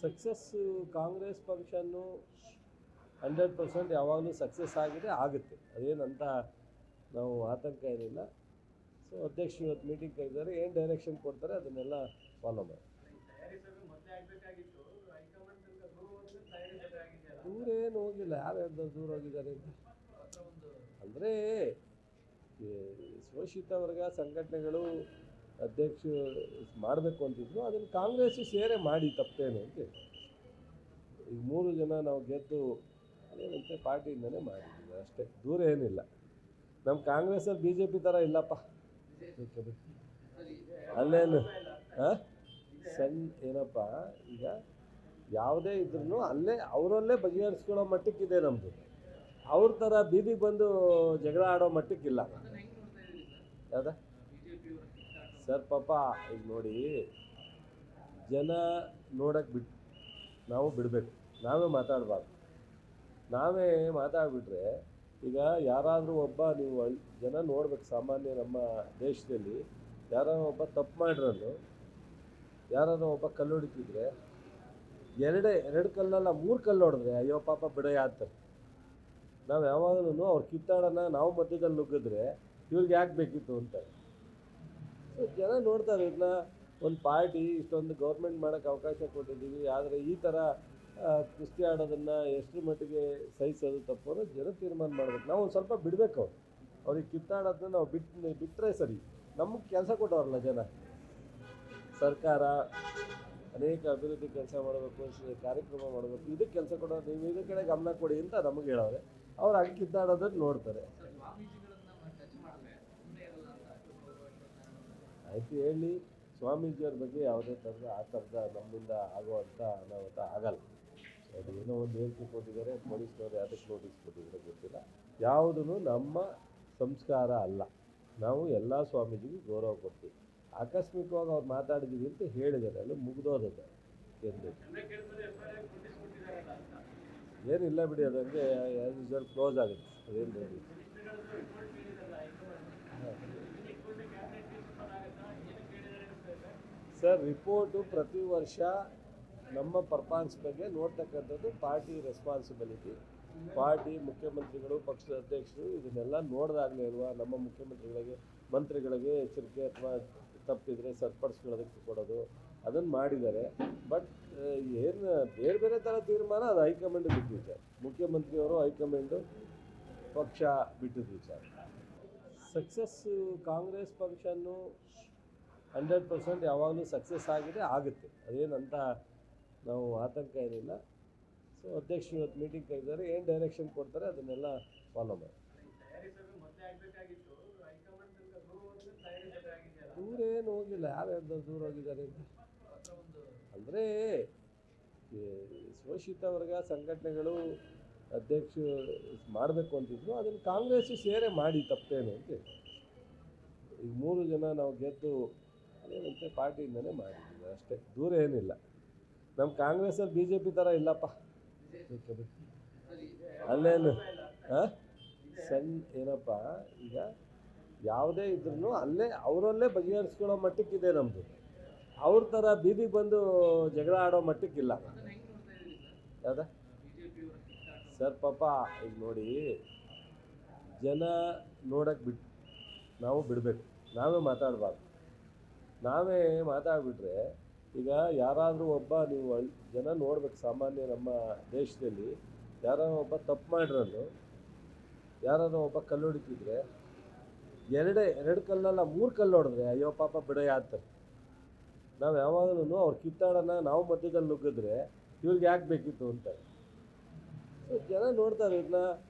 Success Congress function 100% ಯಾವಾಗಲೂ success ಆಗುತ್ತೆ. ಅದೇನಂತ ನಾವು ಆತಂಕ ಏನಿಲ್ಲ. ಸೊ ಅಧ್ಯಕ್ಷರು ಇವತ್ತು ಮೀಟಿಂಗ್ ಕರೆದಿದ್ದಾರೆ, ಏನು ಡೈರೆಕ್ಷನ್ ಕೊಡ್ತಾರೆ ಅದನ್ನೆಲ್ಲ ಫಾಲೋ ಮಾಡಿ. ದೂರ ಏನು ಹೋಗಿಲ್ಲ, ಯಾರು ಹೇಳಿದ್ರು ದೂರ ಹೋಗಿದ್ದಾರೆ ಅಂತ. ಅಂದರೆ ಶೋಷಿತ ವರ್ಗ ಸಂಘಟನೆಗಳು ಅಧ್ಯಕ್ಷರು ಮಾಡಬೇಕು ಅಂತಿದ್ರು, ಅದನ್ನು ಕಾಂಗ್ರೆಸ್ಸು ಸೇರೆ ಮಾಡಿ ತಪ್ಪೇನು ಅಂತ. ಈಗ 3 ಜನ ನಾವು ಗೆದ್ದು ಏನಂತೆ ಪಾರ್ಟಿಯಿಂದನೇ ಮಾಡಿದ್ದೀವಿ ಅಷ್ಟೇ, ದೂರ ಏನಿಲ್ಲ. ನಮ್ಮ ಕಾಂಗ್ರೆಸ್ಸಲ್ಲಿ BJP ಥರ ಇಲ್ಲಪ್ಪ. ಅಲ್ಲೇನು ಸಣ್ಣ ಏನಪ್ಪ, ಈಗ ಯಾವುದೇ ಇದ್ರೂ ಅಲ್ಲೇ ಅವರಲ್ಲೇ ಬಗೆಹರಿಸ್ಕೊಳ್ಳೋ ಮಟ್ಟಕ್ಕಿದೆ ನಮ್ಮದು. ಅವ್ರ ಥರ ಬೀದಿಗೆ ಬಂದು ಜಗಳ ಆಡೋ ಮಟ್ಟಕ್ಕಿಲ್ಲ. ಯಾವ್ದ ಸರ್ ಪಾಪ, ಈಗ ನೋಡಿ, ಜನ ನೋಡೋಕ್ಕೆ ನಾವು ಬಿಡಬೇಕು, ನಾವೇ ಮಾತಾಡಬಾರ್ದು. ನಾವೇ ಮಾತಾಡ್ಬಿಟ್ರೆ ಈಗ ಯಾರಾದರೂ ಒಬ್ಬ ನೀವು ಜನ ನೋಡ್ಬೇಕು. ಸಾಮಾನ್ಯ ನಮ್ಮ ದೇಶದಲ್ಲಿ ಯಾರೋ ಒಬ್ಬ ತಪ್ಪು ಮಾಡಿರೋನು, ಯಾರೋ ಒಬ್ಬ ಕಲ್ಲು ಹೊಡಿತಿದ್ರೆ ಎರಡು ಕಲ್ಲಲ್ಲ 3 ಕಲ್ಲು ಹೊಡೆದ್ರೆ ಅಯ್ಯೋ ಪಾಪ ಬಿಡಯ್ಯ ಅಂತಾರೆ. ನಾವು ಯಾವಾಗಲೂ ಅವ್ರ ಕಿತ್ತಾಡೋಣ ನಾವು ಮಧ್ಯದಲ್ಲಿ ನುಗ್ಗಿದ್ರೆ ಇವ್ರಿಗೆ ಯಾಕೆ ಬೇಕಿತ್ತು ಅಂತಾರೆ. ಸೊ ಜನ ನೋಡ್ತಾರೆ, ಇದನ್ನ ಒಂದು ಪಾರ್ಟಿ ಇಷ್ಟೊಂದು ಗೌರ್ಮೆಂಟ್ ಮಾಡೋಕ್ಕೆ ಅವಕಾಶ ಕೊಟ್ಟಿದ್ದೀವಿ, ಆದರೆ ಈ ಥರ ಕುಸ್ತಿ ಆಡೋದನ್ನು ಎಷ್ಟರ ಮಟ್ಟಿಗೆ ಸಹಿಸೋದು ತಪ್ಪು ಅನ್ನೋ ಜನ ತೀರ್ಮಾನ ಮಾಡಬೇಕು. ನಾವು ಒಂದು ಸ್ವಲ್ಪ ಬಿಡಬೇಕು. ಅವ್ರಿಗೆ ಕಿತ್ತಾಡೋದನ್ನ ನಾವು ಬಿಟ್ಟರೆ ಸರಿ. ನಮಗೆ ಕೆಲಸ ಕೊಟ್ಟವ್ರಲ್ಲ ಜನ. ಸರ್ಕಾರ ಅನೇಕ ಅಭಿವೃದ್ಧಿ ಕೆಲಸ ಮಾಡಬೇಕು, ಕಾರ್ಯಕ್ರಮ ಮಾಡಬೇಕು, ಇದಕ್ಕೆ ಕೆಲಸ ಕೊಡೋದು, ನೀವು ಇದ್ರ ಕಡೆ ಗಮನ ಕೊಡಿ ಅಂತ ನಮಗೆ ಹೇಳೋರೆ. ಅವ್ರು ಹಂಗೆ ಕಿತ್ತಾಡೋದನ್ನು ನೋಡ್ತಾರೆ. ಆಯ್ತು ಹೇಳಿ, ಸ್ವಾಮೀಜಿಯವ್ರ ಬಗ್ಗೆ ಯಾವುದೇ ಥರದ ಆ ಥರದ ನಮ್ಮಿಂದ ಆಗುವಂಥ ಅನಾಹುತ ಆಗಲ್ಲ. ಅದು ಏನೋ ಒಂದು ಹೇಳಿಕೆ ಕೊಟ್ಟಿದ್ದಾರೆ, ಪೊಲೀಸ್ನವ್ರು ಯಾವುದಕ್ಕೆ ನೋಟಿಸ್ ಕೊಟ್ಟಿದ್ದಾರೆ ಗೊತ್ತಿಲ್ಲ. ಯಾವುದೂ ನಮ್ಮ ಸಂಸ್ಕಾರ ಅಲ್ಲ. ನಾವು ಎಲ್ಲ ಸ್ವಾಮೀಜಿಗೂ ಗೌರವ ಕೊಡ್ತೀವಿ. ಆಕಸ್ಮಿಕವಾಗಿ ಅವ್ರು ಮಾತಾಡಿದ್ದೀವಿ ಅಂತ ಹೇಳಿದ್ದಾರೆ, ಅಲ್ಲಿ ಮುಗಿದೋದದೆ ಏನಿಲ್ಲ ಬಿಡಿ. ಅದಂಗೆ ಆ್ಯಸ್ ಯೂಶುವಲ್ ಕ್ಲೋಸ್ ಆಗುತ್ತೆ. ಅದೇನು ನೋಡಿ ಸರ್, ರಿಪೋರ್ಟು ಪ್ರತಿ ವರ್ಷ ನಮ್ಮ ಪರ್ಫಾರ್ಮೆನ್ಸ್ ಬಗ್ಗೆ ನೋಡ್ತಕ್ಕಂಥದ್ದು ಪಾರ್ಟಿ ರೆಸ್ಪಾನ್ಸಿಬಿಲಿಟಿ. ಪಾರ್ಟಿ ಮುಖ್ಯಮಂತ್ರಿಗಳು, ಪಕ್ಷದ ಅಧ್ಯಕ್ಷರು ಇದನ್ನೆಲ್ಲ ನೋಡಿದಾಗಲೇ ಅಲ್ವಾ ನಮ್ಮ ಮಂತ್ರಿಗಳಿಗೆ ಎಚ್ಚರಿಕೆ ಅಥವಾ ತಪ್ಪಿದರೆ ಸರಿಪಡಿಸ್ಕೊಳ್ಳೋದಕ್ಕೆ ಕೊಡೋದು. ಅದನ್ನು ಮಾಡಿದ್ದಾರೆ. ಬಟ್ ಏನು ಬೇರೆ ಬೇರೆ ಥರ ತೀರ್ಮಾನ ಅದು ಹೈಕಮಾಂಡ್ ಬಿಟ್ಟಿದ್ದ ವಿಚಾರ. ಮುಖ್ಯಮಂತ್ರಿಯವರು ಹೈಕಮಾಂಡು ಪಕ್ಷ ಬಿಟ್ಟಿದ್ದ ವಿಚಾರ. ಸಕ್ಸಸ್ಸು ಕಾಂಗ್ರೆಸ್ ಫಂಕ್ಷನ್ನು 100% ಯಾವಾಗಲೂ ಸಕ್ಸಸ್ ಆಗುತ್ತೆ. ಅದೇನಂತ ನಾವು ಆತಂಕ ಏನಿಲ್ಲ. ಸೊ ಅಧ್ಯಕ್ಷರು ಇವತ್ತು ಮೀಟಿಂಗ್ ಕರೆದಿದ್ದಾರೆ, ಏನು ಡೈರೆಕ್ಷನ್ ಕೊಡ್ತಾರೆ ಅದನ್ನೆಲ್ಲ ಫಾಲೋ ಮಾಡಿ. ದೂರ ಏನು ಹೋಗಿಲ್ಲ, ಯಾರು ಹೇಳಿದ್ರು ದೂರ ಹೋಗಿದ್ದಾರೆ ಅಂತ. ಅಂದರೆ ಶೋಷಿತ ವರ್ಗ ಸಂಘಟನೆಗಳು ಅಧ್ಯಕ್ಷರು ಮಾಡಬೇಕು ಅಂತಿದ್ರು, ಅದನ್ನು ಕಾಂಗ್ರೆಸ್ಸು ಸೇರೆ ಮಾಡಿ ತಪ್ಪೇನು ಅಂತ. ಈಗ 3 ಜನ ನಾವು ಗೆದ್ದು ಏನಂತೆ ಪಾರ್ಟಿಯಿಂದನೇ ಮಾಡಿದ್ದೀವಿ ಅಷ್ಟೇ, ದೂರ ಏನಿಲ್ಲ. ನಮ್ಮ ಕಾಂಗ್ರೆಸ್ಸಲ್ಲಿ BJP ಥರ ಇಲ್ಲಪ್ಪ. ಅಲ್ಲೇನು ಸಣ್ಣ ಏನಪ್ಪ, ಈಗ ಯಾವುದೇ ಇದ್ರೂ ಅಲ್ಲೇ ಅವರಲ್ಲೇ ಬಗೆಹರಿಸ್ಕೊಳ್ಳೋ ಮಟ್ಟಕ್ಕಿದೆ ನಮ್ಮದು. ಅವ್ರ ಥರ ಬೀದಿಗೆ ಬಂದು ಜಗಳ ಆಡೋ ಮಟ್ಟಕ್ಕಿಲ್ಲ. ಯಾವ್ದ ಸರ್ ಪಾಪ, ಈಗ ನೋಡಿ, ಜನ ನೋಡೋಕ್ಕೆ ನಾವು ಬಿಡಬೇಕು, ನಾವೇ ಮಾತಾಡಬಾರ್ದು. ನಾವೇ ಮಾತಾಡ್ಬಿಟ್ರೆ ಈಗ ಯಾರಾದರೂ ಒಬ್ಬ ನೀವು ಜನ ನೋಡ್ಬೇಕು. ಸಾಮಾನ್ಯ ನಮ್ಮ ದೇಶದಲ್ಲಿ ಯಾರೋ ಒಬ್ಬ ತಪ್ಪು ಮಾಡಿರೋನು, ಯಾರೋ ಒಬ್ಬ ಕಲ್ಲು ಹೊಡಿತಿದ್ರೆ ಎರಡು ಕಲ್ಲಲ್ಲ 3 ಕಲ್ಲು ಹೊಡೆದ್ರೆ ಅಯ್ಯೋ ಪಾಪ ಬಿಡಯ್ಯ ಅಂತಾರೆ. ನಾವು ಯಾವಾಗಲೂ ಅವ್ರ ಕಿತ್ತಾಡೋಣ ನಾವು ಮಧ್ಯದಲ್ಲಿ ನುಗ್ಗಿದ್ರೆ ಇವ್ರಿಗೆ ಯಾಕೆ ಬೇಕಿತ್ತು ಅಂತಾರೆ. ಸೊ ಜನ ನೋಡ್ತಾರೆ, ಇದನ್ನ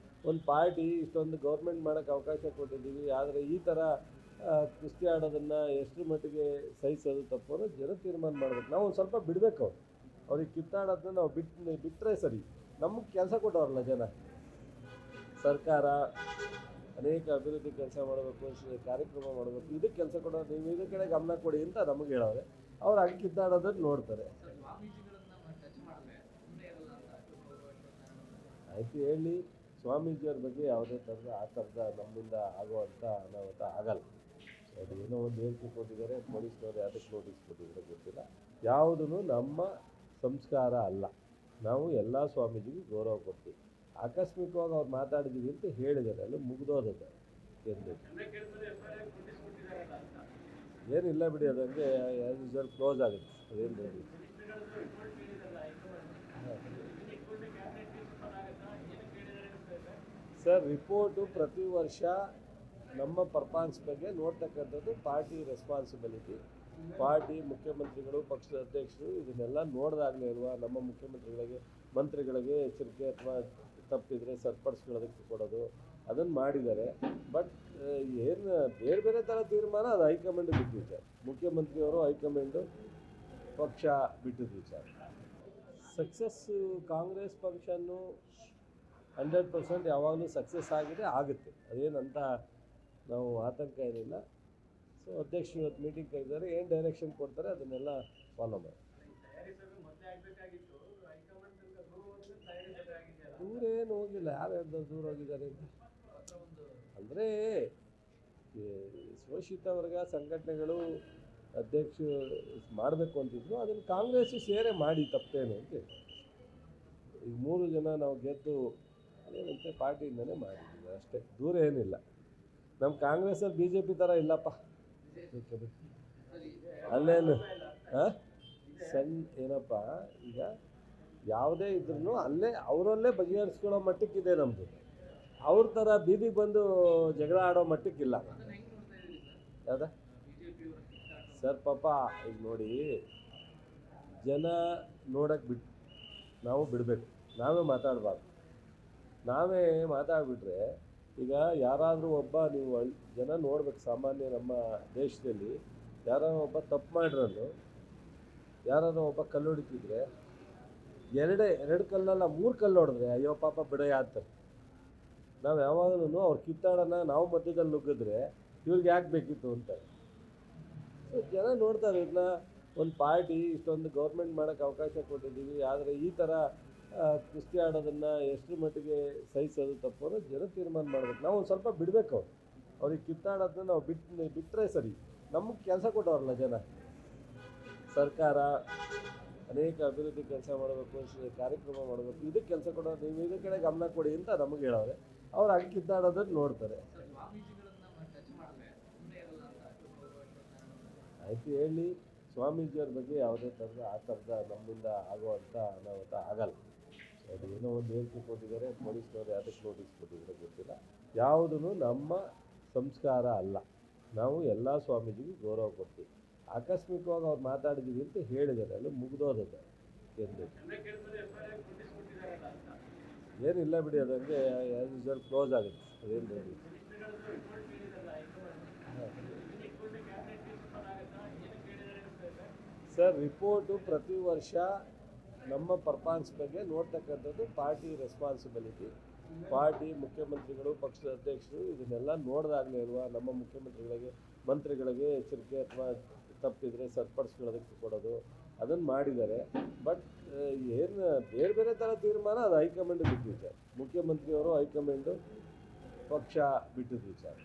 ಒಂದು ಪಾರ್ಟಿ ಇಷ್ಟೊಂದು ಗೌರ್ಮೆಂಟ್ ಮಾಡೋಕ್ಕೆ ಅವಕಾಶ ಕೊಟ್ಟಿದ್ದೀವಿ, ಆದರೆ ಈ ಥರ ಕುಸ್ತಿ ಆಡೋದನ್ನು ಎಷ್ಟರ ಮಟ್ಟಿಗೆ ಸಹಿಸೋದು ತಪ್ಪು ಅನ್ನೋ ಜನ ತೀರ್ಮಾನ ಮಾಡಬೇಕು. ನಾವು ಒಂದು ಸ್ವಲ್ಪ ಬಿಡಬೇಕು. ಅವ್ರಿಗೆ ಕಿತ್ತಾಡೋದನ್ನ ನಾವು ಬಿಟ್ಟರೆ ಸರಿ. ನಮಗೆ ಕೆಲಸ ಕೊಟ್ಟವ್ರಲ್ಲ ಜನ. ಸರ್ಕಾರ ಅನೇಕ ಅಭಿವೃದ್ಧಿ ಕೆಲಸ ಮಾಡಬೇಕು, ಕಾರ್ಯಕ್ರಮ ಮಾಡಬೇಕು, ಇದಕ್ಕೆ ಕೆಲಸ ಕೊಡೋದು, ನೀವು ಇದ್ರ ಕಡೆ ಗಮನ ಕೊಡಿ ಅಂತ ನಮಗೆ ಹೇಳೋರೆ. ಅವ್ರು ಹಂಗೆ ಕಿತ್ತಾಡೋದನ್ನು ನೋಡ್ತಾರೆ. ಆಯ್ತು ಹೇಳಿ, ಸ್ವಾಮೀಜಿಯವ್ರ ಬಗ್ಗೆ ಯಾವುದೇ ಥರದ ಆ ಥರದ ನಮ್ಮಿಂದ ಆಗುವಂಥ ಅನಾಹುತ ಆಗಲ್ಲ. ಅದು ಏನೋ ಒಂದು ಹೇಳಿಕೆ ಕೊಟ್ಟಿದ್ದಾರೆ, ಪೊಲೀಸ್ನವ್ರು ಯಾವುದಕ್ಕೆ ನೋಟಿಸ್ ಕೊಟ್ಟಿದ್ದಾರೆ ಗೊತ್ತಿಲ್ಲ. ಯಾವುದೂ ನಮ್ಮ ಸಂಸ್ಕಾರ ಅಲ್ಲ. ನಾವು ಎಲ್ಲ ಸ್ವಾಮೀಜಿಗೂ ಗೌರವ ಕೊಡ್ತೀವಿ. ಆಕಸ್ಮಿಕವಾಗಿ ಅವ್ರು ಮಾತಾಡಿದ್ದೀವಿ ಅಂತ ಹೇಳಿದ್ದಾರೆ, ಅಲ್ಲಿ ಮುಗಿದೋದದೆ ಏನಿಲ್ಲ ಬಿಡಿ, ಅದಂಗೆ ಆ್ಯಸ್ ಯೂಸ್ವಲ್ ಕ್ಲೋಸ್ ಆಗುತ್ತೆ, ಅದೇನು ಹೇಳಿ. ಸರ್, ರಿಪೋರ್ಟು ಪ್ರತಿ ವರ್ಷ ನಮ್ಮ ಪರ್ಫಾರ್ಮೆನ್ಸ್ ಬಗ್ಗೆ ನೋಡ್ತಕ್ಕಂಥದ್ದು ಪಾರ್ಟಿ ರೆಸ್ಪಾನ್ಸಿಬಿಲಿಟಿ. ಪಾರ್ಟಿ, ಮುಖ್ಯಮಂತ್ರಿಗಳು, ಪಕ್ಷದ ಅಧ್ಯಕ್ಷರು ಇದನ್ನೆಲ್ಲ ನೋಡಿದಾಗಲೇ ಅಲ್ವಾ ನಮ್ಮ ಮುಖ್ಯಮಂತ್ರಿಗಳಿಗೆ, ಮಂತ್ರಿಗಳಿಗೆ ಎಚ್ಚರಿಕೆ ಅಥವಾ ತಪ್ಪಿದರೆ ಸರಿಪಡಿಸ್ಕೊಳ್ಳೋದಕ್ಕೆ ಕೊಡೋದು. ಅದನ್ನು ಮಾಡಿದ್ದಾರೆ. ಬಟ್ ಏನು ಬೇರೆ ಬೇರೆ ಥರ ತೀರ್ಮಾನ ಅದು ಹೈಕಮಾಂಡ್ ಬಿಟ್ಟು ವಿಚಾರ. ಮುಖ್ಯಮಂತ್ರಿಯವರು, ಹೈಕಮಾಂಡು, ಪಕ್ಷ ಬಿಟ್ಟಿದ್ದ ವಿಚಾರ. ಸಕ್ಸಸ್ಸು ಕಾಂಗ್ರೆಸ್ ಫಂಕ್ಷನ್ನು 100% ಯಾವಾಗಲೂ ಸಕ್ಸಸ್ ಆಗುತ್ತೆ. ಅದೇನಂತ ನಾವು ಆತಂಕ ಏನಿಲ್ಲ. ಸೊ ಅಧ್ಯಕ್ಷರು ಇವತ್ತು ಮೀಟಿಂಗ್ ಕರೆದಿದ್ದಾರೆ, ಏನು ಡೈರೆಕ್ಷನ್ ಕೊಡ್ತಾರೆ ಅದನ್ನೆಲ್ಲ ಫಾಲೋ ಮಾಡಿ. ದೂರ ಏನು ಹೋಗಿಲ್ಲ, ಯಾರು ಹೇಳಿದ್ರು ದೂರ ಹೋಗಿದ್ದಾರೆ ಅಂತ. ಅಂದರೆ ಶೋಷಿತ ವರ್ಗ ಸಂಘಟನೆಗಳು ಅಧ್ಯಕ್ಷರು ಮಾಡಬೇಕು ಅಂತಿದ್ರು, ಅದನ್ನು ಕಾಂಗ್ರೆಸ್ಸು ಸೇರೇ ಮಾಡಿ ತಪ್ಪೇನು ಅಂತ. ಈಗ 3 ಜನ ನಾವು ಗೆದ್ದು ಅದೇನಂತೆ ಪಾರ್ಟಿಯಿಂದನೇ ಮಾಡಿದ್ದೀವಿ ಅಷ್ಟೇ, ದೂರ ಏನಿಲ್ಲ. ನಮ್ಮ ಕಾಂಗ್ರೆಸ್ಸಲ್ಲಿ BJP ಥರ ಇಲ್ಲಪ್ಪ, ಅಲ್ಲೇನು ಏನಪ್ಪ, ಈಗ ಯಾವುದೇ ಇದ್ರೂ ಅಲ್ಲೇ ಅವರಲ್ಲೇ ಬಗೆಹರಿಸ್ಕೊಳ್ಳೋ ಮಟ್ಟಕ್ಕಿದೆ ನಮ್ಮದು. ಅವ್ರ ಥರ ಬೀದಿಗೆ ಬಂದು ಜಗಳ ಆಡೋ ಮಟ್ಟಕ್ಕಿಲ್ಲ. ಯಾವ್ದ ಸರ್, ಪಾಪ ಈಗ ನೋಡಿ, ಜನ ನೋಡೋಕ್ಕೆ ನಾವು ಬಿಡಬೇಕು, ನಾವೇ ಮಾತಾಡಬಾರ್ದು. ನಾವೇ ಮಾತಾಡ್ಬಿಟ್ರೆ ಈಗ ಯಾರಾದರೂ ಒಬ್ಬ, ನೀವು ಜನ ನೋಡ್ಬೇಕು, ಸಾಮಾನ್ಯ ನಮ್ಮ ದೇಶದಲ್ಲಿ ಯಾರೋ ಒಬ್ಬ ತಪ್ಪು ಮಾಡಿರೋನು, ಯಾರೋ ಒಬ್ಬ ಕಲ್ಲು ಹೊಡಿತಿದ್ರೆ ಎರಡು ಕಲ್ಲಲ್ಲ 3 ಕಲ್ಲು ಹೊಡೆದ್ರೆ ಅಯ್ಯೋ ಪಾಪ ಬಿಡಯ್ಯ ಅಂತಾರೆ. ನಾವು ಯಾವಾಗಲೂ ಅವ್ರ ಕಿತ್ತಾಡೋಣ ನಾವು ಮಧ್ಯದಲ್ಲಿ ನುಗ್ಗಿದ್ರೆ ಇವ್ರಿಗೆ ಯಾಕೆ ಬೇಕಿತ್ತು ಅಂತಾರೆ. ಸೊ ಜನ ನೋಡ್ತಾರೆ, ಇದನ್ನ ಒಂದು ಪಾರ್ಟಿ ಇಷ್ಟೊಂದು ಗೌರ್ಮೆಂಟ್ ಮಾಡೋಕ್ಕೆ ಅವಕಾಶ ಕೊಟ್ಟಿದ್ದೀವಿ, ಆದರೆ ಈ ಥರ ಕುಸ್ತಿ ಆಡೋದನ್ನು ಎಷ್ಟು ಮಟ್ಟಿಗೆ ಸಹಿಸೋದು ತಪ್ಪು ಅನ್ನೋದು ಜನ ತೀರ್ಮಾನ ಮಾಡಬೇಕು. ನಾವು ಒಂದು ಸ್ವಲ್ಪ ಬಿಡಬೇಕು, ಅವ್ರಿಗೆ ಕಿತ್ತಾಡೋದನ್ನ ನಾವು ಬಿಟ್ಟರೆ ಸರಿ. ನಮಗೆ ಕೆಲಸ ಕೊಟ್ಟವ್ರಲ್ಲ ಜನ, ಸರ್ಕಾರ ಅನೇಕ ಅಭಿವೃದ್ಧಿ ಕೆಲಸ ಮಾಡಬೇಕು, ಕಾರ್ಯಕ್ರಮ ಮಾಡಬೇಕು, ಇದಕ್ಕೆ ಕೆಲಸ ಕೊಡೋರು, ನೀವು ಇದ್ರ ಕಡೆ ಗಮನ ಕೊಡಿ ಅಂತ ನಮಗೆ ಹೇಳೋರೆ. ಅವ್ರು ಹಂಗೆ ಕಿತ್ತಾಡೋದನ್ನು ನೋಡ್ತಾರೆ. ಆಯ್ತು ಹೇಳಿ, ಸ್ವಾಮೀಜಿಯವ್ರ ಬಗ್ಗೆ ಯಾವುದೇ ಥರದ ಆ ಥರದ ನಮ್ಮಿಂದ ಆಗುವಂಥ ಅನಾಹುತ ಆಗಲ್ಲ. ಅದು ಏನೋ ಒಂದು ಹೇಳಿಕೆ ಕೊಟ್ಟಿದ್ದಾರೆ, ಪೊಲೀಸ್ನವ್ರು ಯಾವುದಕ್ಕೆ ನೋಟಿಸ್ ಕೊಟ್ಟಿದ್ದಾರೆ ಗೊತ್ತಿಲ್ಲ. ಯಾವುದೂ ನಮ್ಮ ಸಂಸ್ಕಾರ ಅಲ್ಲ. ನಾವು ಎಲ್ಲ ಸ್ವಾಮೀಜಿಗೂ ಗೌರವ ಕೊಡ್ತೀವಿ. ಆಕಸ್ಮಿಕವಾಗಿ ಅವ್ರು ಮಾತಾಡಿದ್ದೀವಿ ಅಂತ ಹೇಳಿದ್ದಾರೆ, ಅಲ್ಲಿ ಮುಗಿದೋದದೆ ಏನಿಲ್ಲ ಬಿಡಿ, ಅದಂಗೆ ಆ್ಯಸ್ ಯೂಸ್ವಲ್ ಕ್ಲೋಸ್ ಆಗುತ್ತೆ, ಅದೇನು ಹೇಳಿ. ಸರ್, ರಿಪೋರ್ಟು ಪ್ರತಿ ವರ್ಷ ನಮ್ಮ ಪರ್ಫಾರ್ಮೆನ್ಸ್ ಬಗ್ಗೆ ನೋಡ್ತಕ್ಕಂಥದ್ದು ಪಾರ್ಟಿ ರೆಸ್ಪಾನ್ಸಿಬಿಲಿಟಿ. ಪಾರ್ಟಿ, ಮುಖ್ಯಮಂತ್ರಿಗಳು, ಪಕ್ಷದ ಅಧ್ಯಕ್ಷರು ಇದನ್ನೆಲ್ಲ ನೋಡಿದಾಗಲೇ ಅಲ್ವಾ ನಮ್ಮ ಮುಖ್ಯಮಂತ್ರಿಗಳಿಗೆ, ಮಂತ್ರಿಗಳಿಗೆ ಎಚ್ಚರಿಕೆ ಅಥವಾ ತಪ್ಪಿದರೆ ಸರಿಪಡಿಸ್ಕೊಳ್ಳೋದಕ್ಕೆ ಕೊಡೋದು. ಅದನ್ನು ಮಾಡಿದ್ದಾರೆ. ಬಟ್ ಏನು ಬೇರೆ ಬೇರೆ ಥರ ತೀರ್ಮಾನ ಅದು ಹೈಕಮಾಂಡ್ ಬಿಟ್ಟು ವಿಚಾರ. ಮುಖ್ಯಮಂತ್ರಿಯವರು, ಹೈಕಮಾಂಡು, ಪಕ್ಷ ಬಿಟ್ಟಿದ್ದ ವಿಚಾರ.